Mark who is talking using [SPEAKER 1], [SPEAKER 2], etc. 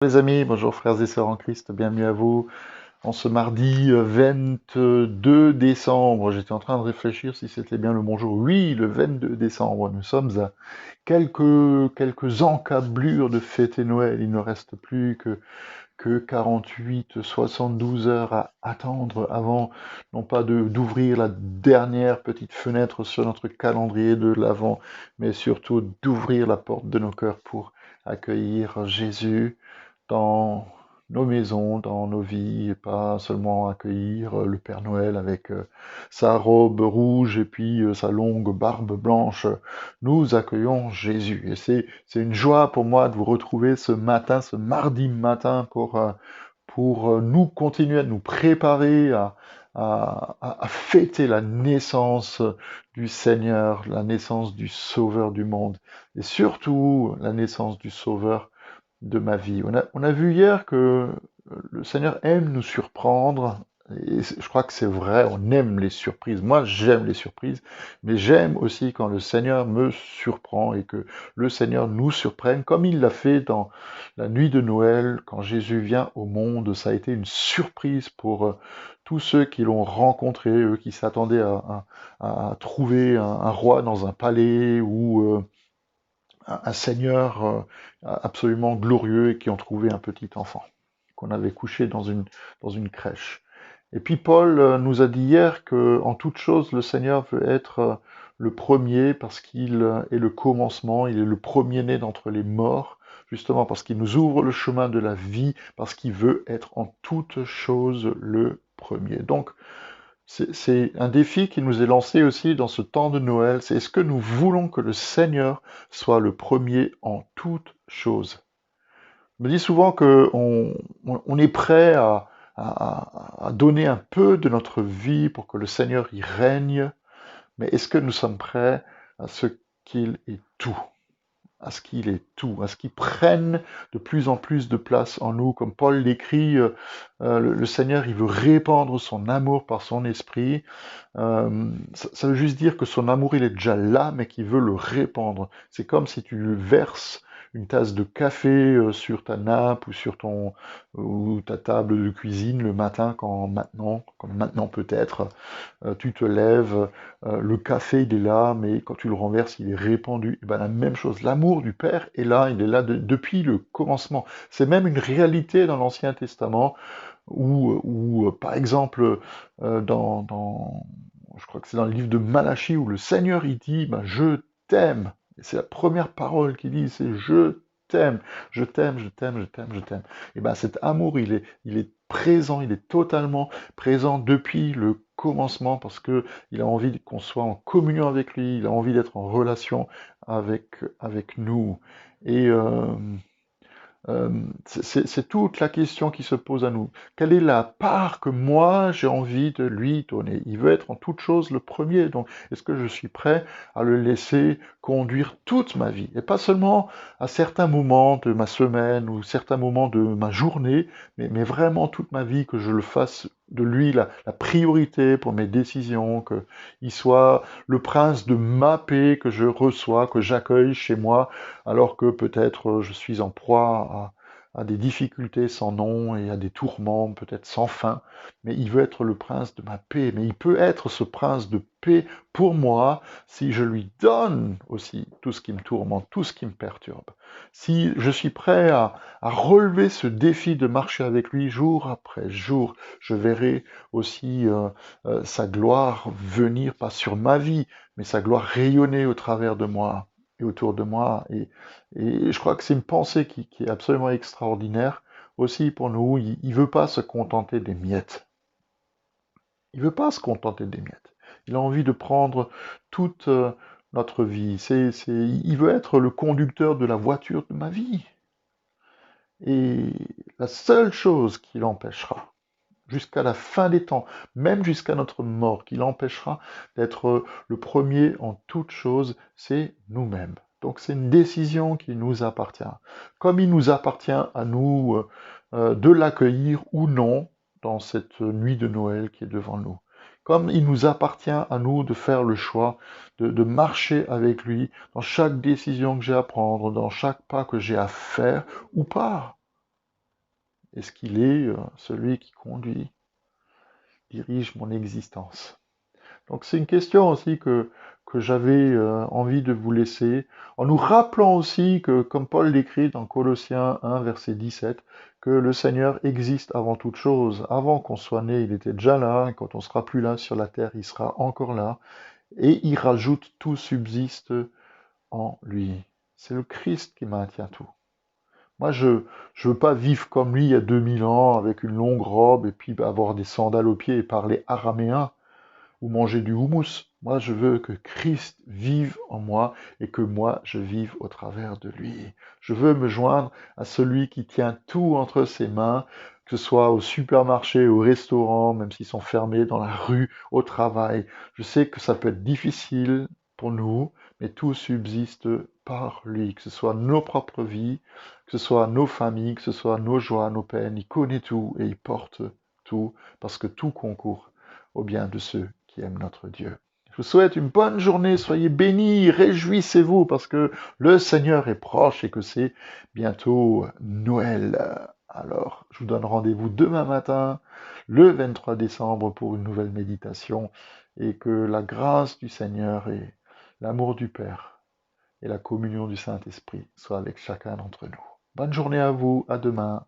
[SPEAKER 1] Les amis, bonjour frères et sœurs en Christ, bienvenue à vous. En ce mardi 22 décembre, j'étais en train de réfléchir si c'était bien le bon jour. Oui, le 22 décembre, nous sommes à quelques encablures de fêter Noël. Il ne reste plus que 48, 72 heures à attendre avant, non pas d'ouvrir la dernière petite fenêtre sur notre calendrier de l'Avent, mais surtout d'ouvrir la porte de nos cœurs pour accueillir Jésus dans nos maisons, dans nos vies, et pas seulement accueillir le Père Noël avec sa robe rouge et puis sa longue barbe blanche. Nous accueillons Jésus. Et c'est une joie pour moi de vous retrouver ce matin, ce mardi matin, pour nous continuer à nous préparer à fêter la naissance du Seigneur, la naissance du Sauveur du monde, et surtout la naissance du Sauveur de ma vie. On a vu hier que le Seigneur aime nous surprendre, et je crois que c'est vrai, on aime les surprises. Moi, j'aime les surprises, mais j'aime aussi quand le Seigneur me surprend et que le Seigneur nous surprenne, comme il l'a fait dans la nuit de Noël, quand Jésus vient au monde. Ça a été une surprise pour tous ceux qui l'ont rencontré, eux qui s'attendaient à trouver un roi dans un palais ou un seigneur absolument glorieux et qui ont trouvé un petit enfant qu'on avait couché dans une crèche. Et puis Paul nous a dit hier que en toute chose le Seigneur veut être le premier parce qu'il est le commencement, il est le premier-né d'entre les morts, justement parce qu'il nous ouvre le chemin de la vie, parce qu'il veut être en toute chose le premier. Donc c'est un défi qui nous est lancé aussi dans ce temps de Noël. C'est est-ce que nous voulons que le Seigneur soit le premier en toutes choses? Je me dis souvent qu'on est prêt à donner un peu de notre vie pour que le Seigneur y règne, mais est-ce que nous sommes prêts à ce qu'il est tout? À ce qu'il est tout, à ce qu'il prenne de plus en plus de place en nous. Comme Paul l'écrit, le Seigneur, il veut répandre son amour par son esprit. Ça veut juste dire que son amour, il est déjà là, mais qu'il veut le répandre. C'est comme si tu verses une tasse de café sur ta nappe ou sur ou ta table de cuisine le matin, comme maintenant peut-être, tu te lèves, le café il est là, mais quand tu le renverses, il est répandu. Et ben, la même chose, l'amour du Père est là, il est là depuis le commencement. C'est même une réalité dans l'Ancien Testament où par exemple, je crois que c'est dans le livre de Malachie, où le Seigneur il dit, ben, je t'aime. Et c'est la première parole qu'il dit, c'est je t'aime, je t'aime, je t'aime, je t'aime, je t'aime. Et ben cet amour, il est présent, il est totalement présent depuis le commencement parce que il a envie qu'on soit en communion avec lui, il a envie d'être en relation avec nous. Et c'est toute la question qui se pose à nous. Quelle est la part que moi j'ai envie de lui donner? Il veut être en toute chose le premier, donc est-ce que je suis prêt à le laisser conduire toute ma vie? Et pas seulement à certains moments de ma semaine ou certains moments de ma journée, mais vraiment toute ma vie, que je le fasse de lui la priorité pour mes décisions, qu'il soit le prince de ma paix que je reçois, que j'accueille chez moi alors que peut-être je suis en proie à des difficultés sans nom et à des tourments peut-être sans fin, mais il veut être le prince de ma paix, mais il peut être ce prince de paix pour moi si je lui donne aussi tout ce qui me tourmente, tout ce qui me perturbe. Si je suis prêt à relever ce défi de marcher avec lui jour après jour, je verrai aussi sa gloire venir, pas sur ma vie, mais sa gloire rayonner au travers de moi et autour de moi. Et je crois que c'est une pensée qui est absolument extraordinaire aussi pour nous. Il ne veut pas se contenter des miettes. Il veut pas se contenter des miettes. Il a envie de prendre toute notre vie. Il veut être le conducteur de la voiture de ma vie. Et la seule chose qui l'empêchera, jusqu'à la fin des temps, même jusqu'à notre mort, qui l'empêchera d'être le premier en toute chose, c'est nous-mêmes. Donc c'est une décision qui nous appartient. Comme il nous appartient à nous de l'accueillir ou non dans cette nuit de Noël qui est devant nous. Comme il nous appartient à nous de faire le choix de marcher avec lui dans chaque décision que j'ai à prendre, dans chaque pas que j'ai à faire ou pas. Est-ce qu'il est celui qui conduit, dirige mon existence? Donc c'est une question aussi que j'avais envie de vous laisser, en nous rappelant aussi que, comme Paul l'écrit dans Colossiens 1, verset 17, que le Seigneur existe avant toute chose. Avant qu'on soit né, il était déjà là, et quand on sera plus là sur la terre, il sera encore là. Et il rajoute, tout subsiste en lui. C'est le Christ qui maintient tout. Moi, je ne veux pas vivre comme lui il y a 2000 ans, avec une longue robe, et puis avoir des sandales aux pieds et parler araméen ou manger du houmous. Moi, je veux que Christ vive en moi et que moi, je vive au travers de lui. Je veux me joindre à celui qui tient tout entre ses mains, que ce soit au supermarché, au restaurant, même s'ils sont fermés, dans la rue, au travail. Je sais que ça peut être difficile pour nous, mais tout subsiste par lui, que ce soit nos propres vies, que ce soit nos familles, que ce soit nos joies, nos peines. Il connaît tout et il porte tout, parce que tout concourt au bien de ceux qui aiment notre Dieu. Je vous souhaite une bonne journée, soyez bénis, réjouissez-vous parce que le Seigneur est proche et que c'est bientôt Noël. Alors, je vous donne rendez-vous demain matin, le 23 décembre, pour une nouvelle méditation et que la grâce du Seigneur et l'amour du Père et la communion du Saint-Esprit soient avec chacun d'entre nous. Bonne journée à vous, à demain.